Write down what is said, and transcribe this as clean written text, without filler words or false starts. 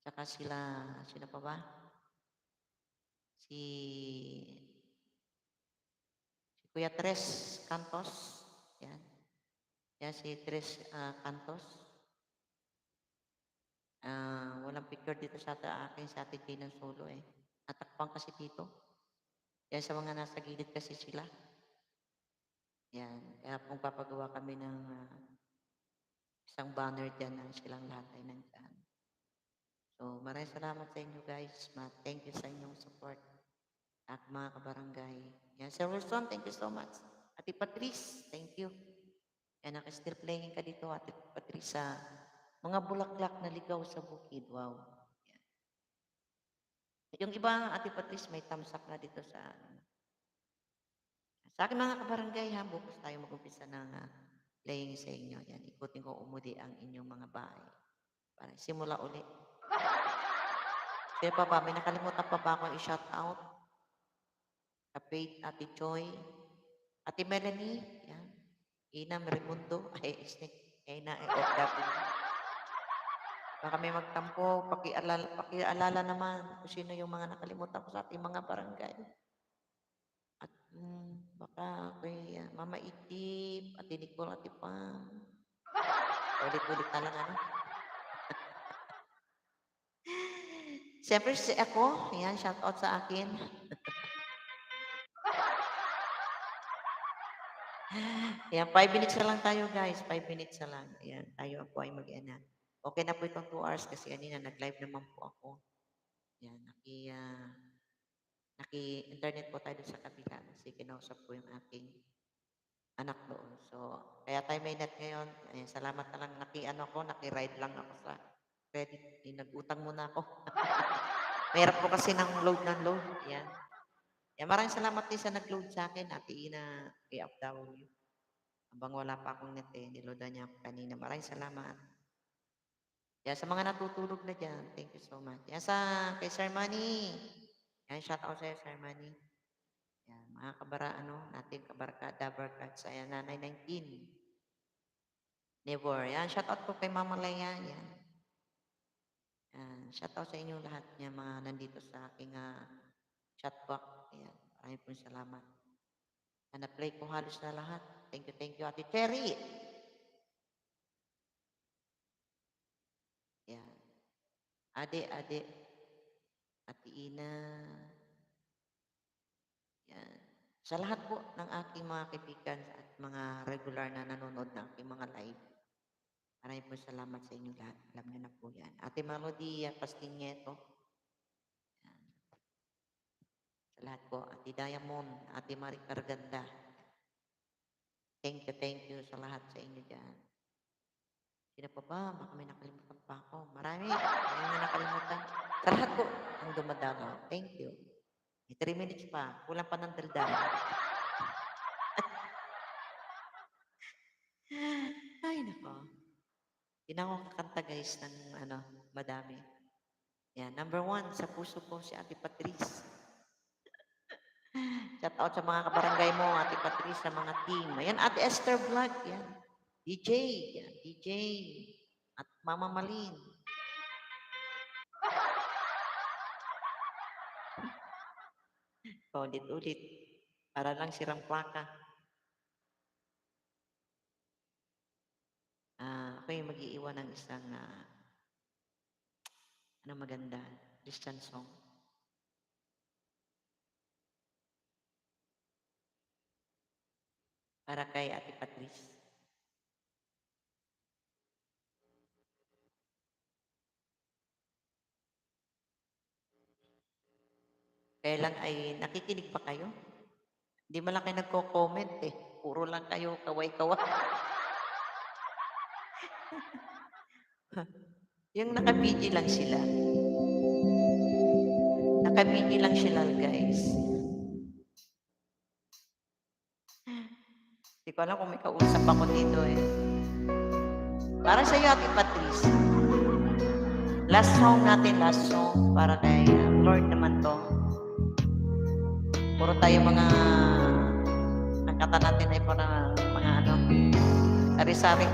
Tsaka sino pa ba? Si Kuya Tres Cantos. Yan. Yan si Tres Cantos. Walang picture dito sa akin sa Ate Jane ng solo eh. Natakpan kasi dito. Yan sa mga nasa gilid kasi sila. Yan. Kaya kung papagawa kami ng isang banner dyan na silang lahat ay nandyan. So, maraming salamat sa inyo guys. Thank you sa inyong support. At mga kabarangay. Yan, Sir Wilson, thank you so much. Ate Patrice, thank you. Yan, naka-still playing ka dito, Ate Patrice, sa mga bulaklak na ligaw sa bukid. Wow. Yan. Yung iba, Ate Patrice, may thumbs up na dito sa akin mga kabarangay, ha, bukas tayo mag-umpisa ng playing sa inyo. Yan, ikutin ko umudi ang inyong mga bahay. Para simula uli. Kaya pa ba, may nakalimutan pa ba akong i-shout out? Kapate, Ate Joy, Ate Melanie, yan. Ina Merimundo, ay Ina OFW. Baka may magtampo, pakialala naman kung sino yung mga nakalimutan ko sa ating mga barangay. At baka kay Mama Itip, Ate Nicole, Ate Pam. Ulit-ulit na lang ano. Siyempre ako, yan, shout out sa akin. Ayan, 5 minutes na lang tayo guys. 5 minutes na lang. Ayan, tayo po ay mag-ena. Okay na po itong 2 hours kasi kanina nag-live naman po ako. Ayan, naki-internet po tayo sa kabila. Kasi kinausap po yung aking anak doon. So, kaya tayo may net ngayon. Ayan, salamat na lang. Naki-ride lang ako sa credit. Nag-utang muna ako. Mayroon po kasi ng load. Ayan. Ayan, maraming salamat din sa nag-load sa akin. Ate Ina, KFW. Habang wala pa akong net niloadan niya ako kanina. Maraming salamat. Yan, sa mga natutulog na dyan, thank you so much. Yan, kay Sir Manny. Yan, shout out sa'yo, Sir Manny. Yan, mga nating kabarkada, barkads. Ayan, Nanay 19. Never. Yan, shout out po kay Mama Leia. Yan. Yan, shout out sa inyong lahat niya, mga nandito sa aking chat box. Ayan, maraming pong salamat. Na-play ko halos na lahat. Thank you, Ate Cherry. Yan. Ate, Ate Ina. Yan. Sa lahat po ng aking mga kaibigan at mga regular na nanonood ng aking mga live, maraming po salamat sa inyo lahat. Alam niyo na po yan. Ate Melody Pastinyeto. Yan. Sa lahat po. Ate Diamond, Ate Marie Carganda. Thank you sa lahat sa inyo dyan. Sino pa ba? Baka may nakalimutan pa ako. Marami na nakalimutan. Sa lahat po ang dumadalaw. Thank you. May 3 minutes pa. Kulang pa ng daldal. Ay, nako. Hindi na ako kakanta guys ng madami. Yan. Number 1 sa puso ko si Ate Patrice. Shout out sa mga kabarangay mo, Ate Patrice, sa mga team. Ayan, Ate Esther Vlog. Yan. DJ. Yan. DJ. At Mama Malin. Ulit-ulit. Para lang sirang plaka. Ako yung mag-iiwan ng isang maganda, Christian song. Para kay Ate Patrice. Kaya lang ay nakikinig pa kayo? Hindi man lang kayo nagko-comment eh. Puro lang kayo kaway-kawa. Yung naka-BG lang sila. Naka-BG lang sila guys. Hindi ko alam kung may kausap ako dito eh. Para sa iyo, Ate Patrice. Last song natin, para kay Lord naman to. Puro tayo mga ang kata natin ay para mga sari-saring